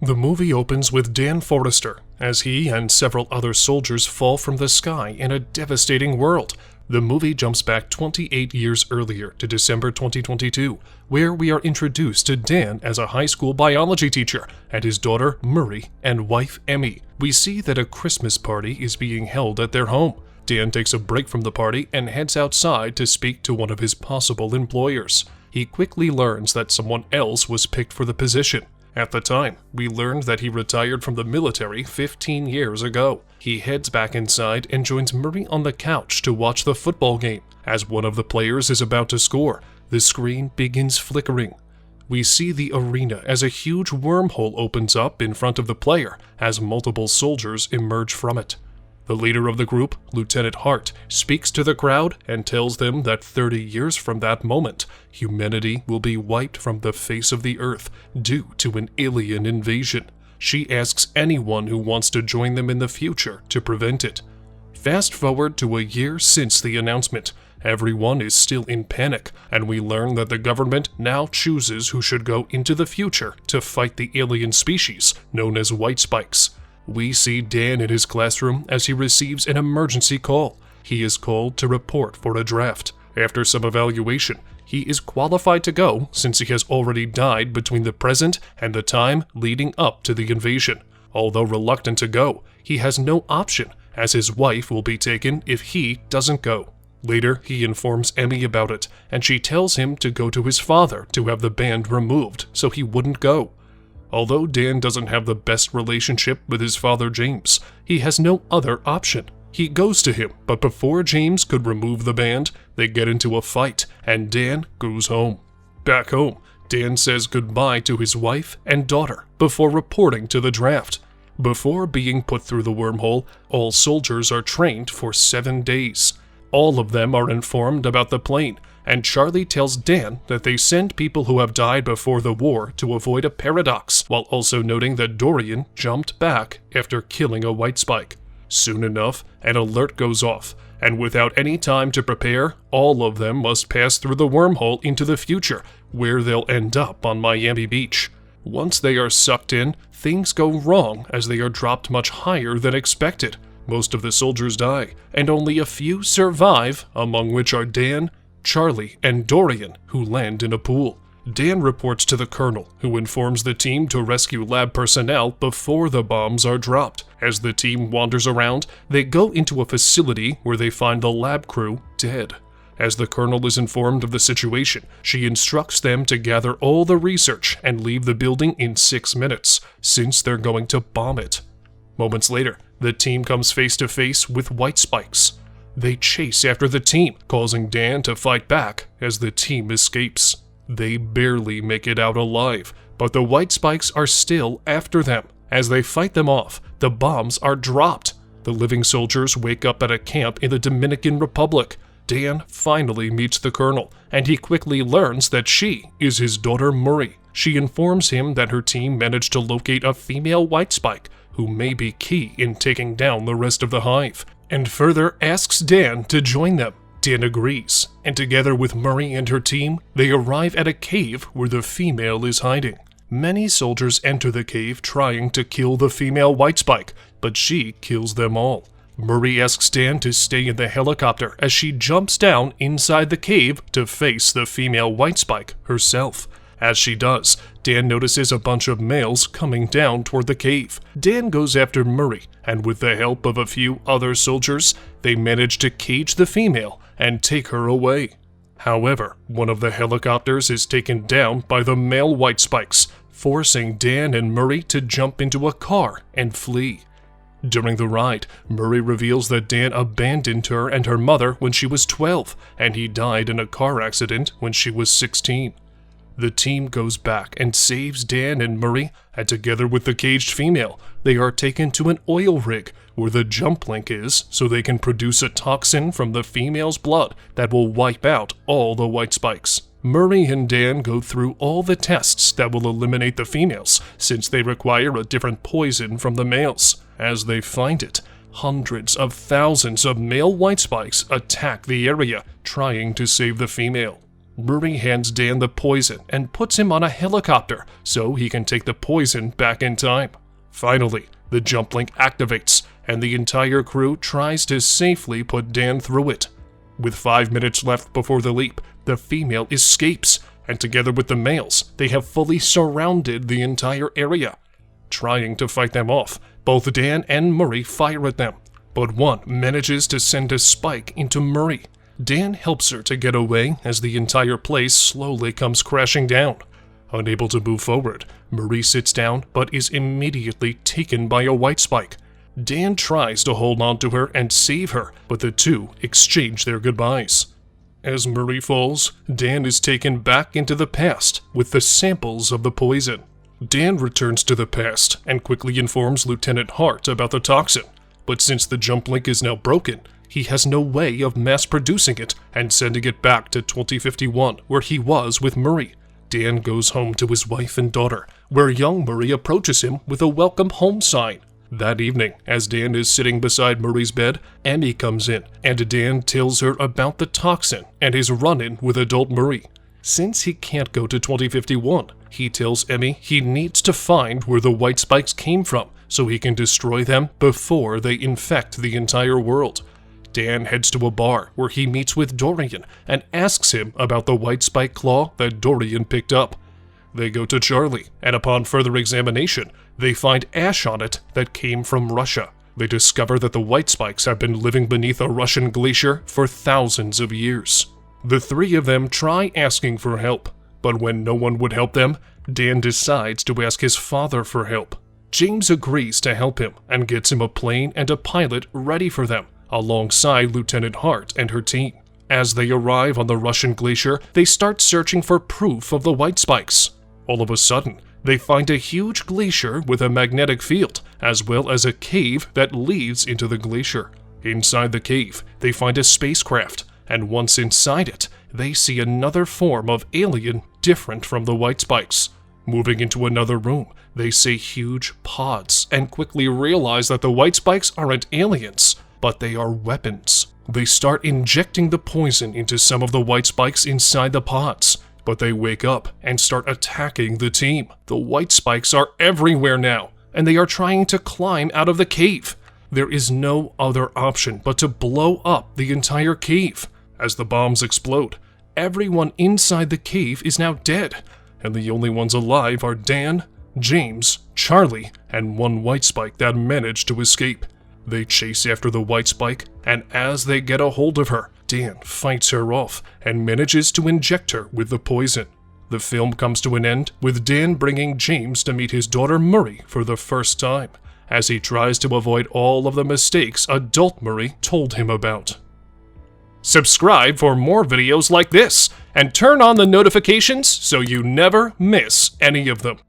The movie opens with Dan Forrester, as he and several other soldiers fall from the sky in a devastating world. The movie jumps back 28 years earlier to December 2022, where we are introduced to Dan as a high school biology teacher and his daughter Murray and wife Emmy. We see that a Christmas party is being held at their home. Dan takes a break from the party and heads outside to speak to one of his possible employers. He quickly learns that someone else was picked for the position. At the time, we learned that he retired from the military 15 years ago. He heads back inside and joins Murray on the couch to watch the football game. As one of the players is about to score, the screen begins flickering. We see the arena as a huge wormhole opens up in front of the player as multiple soldiers emerge from it. The leader of the group, Lieutenant Hart, speaks to the crowd and tells them that 30 years from that moment, humanity will be wiped from the face of the earth due to an alien invasion. She asks anyone who wants to join them in the future to prevent it. Fast forward to a year since the announcement. Everyone is still in panic, and we learn that the government now chooses who should go into the future to fight the alien species known as white spikes. We see Dan in his classroom as he receives an emergency call. He is called to report for a draft. After some evaluation, he is qualified to go since he has already died between the present and the time leading up to the invasion. Although reluctant to go, he has no option as his wife will be taken if he doesn't go. Later, he informs Emmy about it, and she tells him to go to his father to have the band removed so he wouldn't go. Although Dan doesn't have the best relationship with his father James, he has no other option. He goes to him, but before James could remove the band, they get into a fight, and Dan goes home. Back home, Dan says goodbye to his wife and daughter before reporting to the draft. Before being put through the wormhole, all soldiers are trained for 7 days. All of them are informed about the plane, and Charlie tells Dan that they send people who have died before the war to avoid a paradox, while also noting that Dorian jumped back after killing a white spike. Soon enough, an alert goes off, and without any time to prepare, all of them must pass through the wormhole into the future, where they'll end up on Miami Beach. Once they are sucked in, things go wrong as they are dropped much higher than expected. Most of the soldiers die, and only a few survive, among which are Dan, Charlie, and Dorian, who land in a pool. Dan reports to the colonel, who informs the team to rescue lab personnel before the bombs are dropped. As the team wanders around, they go into a facility where they find the lab crew dead. As the colonel is informed of the situation, she instructs them to gather all the research and leave the building in 6 minutes, since they're going to bomb it. Moments later, the team comes face to face with white spikes. They chase after the team, causing Dan to fight back as the team escapes. They barely make it out alive, but the white spikes are still after them. As they fight them off, the bombs are dropped. The living soldiers wake up at a camp in the Dominican Republic. Dan finally meets the colonel, and he quickly learns that she is his daughter Murray. She informs him that her team managed to locate a female white spike, who may be key in taking down the rest of the hive, and further asks Dan to join them. Dan agrees, and together with Murray and her team, they arrive at a cave where the female is hiding. Many soldiers enter the cave trying to kill the female white spike, but she kills them all. Murray asks Dan to stay in the helicopter as she jumps down inside the cave to face the female white spike herself. As she does, Dan notices a bunch of males coming down toward the cave. Dan goes after Murray, and with the help of a few other soldiers, they manage to cage the female and take her away. However, one of the helicopters is taken down by the male white spikes, forcing Dan and Murray to jump into a car and flee. During the ride, Murray reveals that Dan abandoned her and her mother when she was 12, and he died in a car accident when she was 16. The team goes back and saves Dan and Murray, and together with the caged female, they are taken to an oil rig where the jump link is so they can produce a toxin from the female's blood that will wipe out all the white spikes. Murray and Dan go through all the tests that will eliminate the females, since they require a different poison from the males. As they find it, hundreds of thousands of male white spikes attack the area, trying to save the female. Murray hands Dan the poison and puts him on a helicopter so he can take the poison back in time. Finally, the jump link activates, and the entire crew tries to safely put Dan through it. With 5 minutes left before the leap, the female escapes, and together with the males, they have fully surrounded the entire area. Trying to fight them off, both Dan and Murray fire at them, but one manages to send a spike into Murray. Dan helps her to get away as the entire place slowly comes crashing down. Unable to move forward, Murray sits down but is immediately taken by a white spike. Dan tries to hold on to her and save her, but the two exchange their goodbyes. As Murray falls, Dan is taken back into the past with the samples of the poison. Dan returns to the past and quickly informs Lieutenant Hart about the toxin, but since the jump link is now broken, he has no way of mass-producing it and sending it back to 2051, where he was with Murray. Dan goes home to his wife and daughter, where young Murray approaches him with a welcome home sign. That evening, as Dan is sitting beside Murray's bed, Emmy comes in, and Dan tells her about the toxin and his run-in with adult Murray. Since he can't go to 2051, he tells Emmy he needs to find where the white spikes came from so he can destroy them before they infect the entire world. Dan heads to a bar where he meets with Dorian and asks him about the white spike claw that Dorian picked up. They go to Charlie, and upon further examination, they find ash on it that came from Russia. They discover that the white spikes have been living beneath a Russian glacier for thousands of years. The three of them try asking for help, but when no one would help them, Dan decides to ask his father for help. James agrees to help him and gets him a plane and a pilot ready for them, alongside Lieutenant Hart and her team. As they arrive on the Russian glacier, they start searching for proof of the white spikes. All of a sudden, they find a huge glacier with a magnetic field, as well as a cave that leads into the glacier. Inside the cave, they find a spacecraft, and once inside it, they see another form of alien different from the white spikes. Moving into another room, they see huge pods, and quickly realize that the white spikes aren't aliens, but they are weapons. They start injecting the poison into some of the white spikes inside the pods, but they wake up and start attacking the team. The white spikes are everywhere now, and they are trying to climb out of the cave. There is no other option but to blow up the entire cave. As the bombs explode, everyone inside the cave is now dead, and the only ones alive are Dan, James, Charlie, and one white spike that managed to escape. They chase after the white spike, and as they get a hold of her, Dan fights her off and manages to inject her with the poison. The film comes to an end with Dan bringing James to meet his daughter Murray for the first time, as he tries to avoid all of the mistakes adult Murray told him about. Subscribe for more videos like this, and turn on the notifications so you never miss any of them.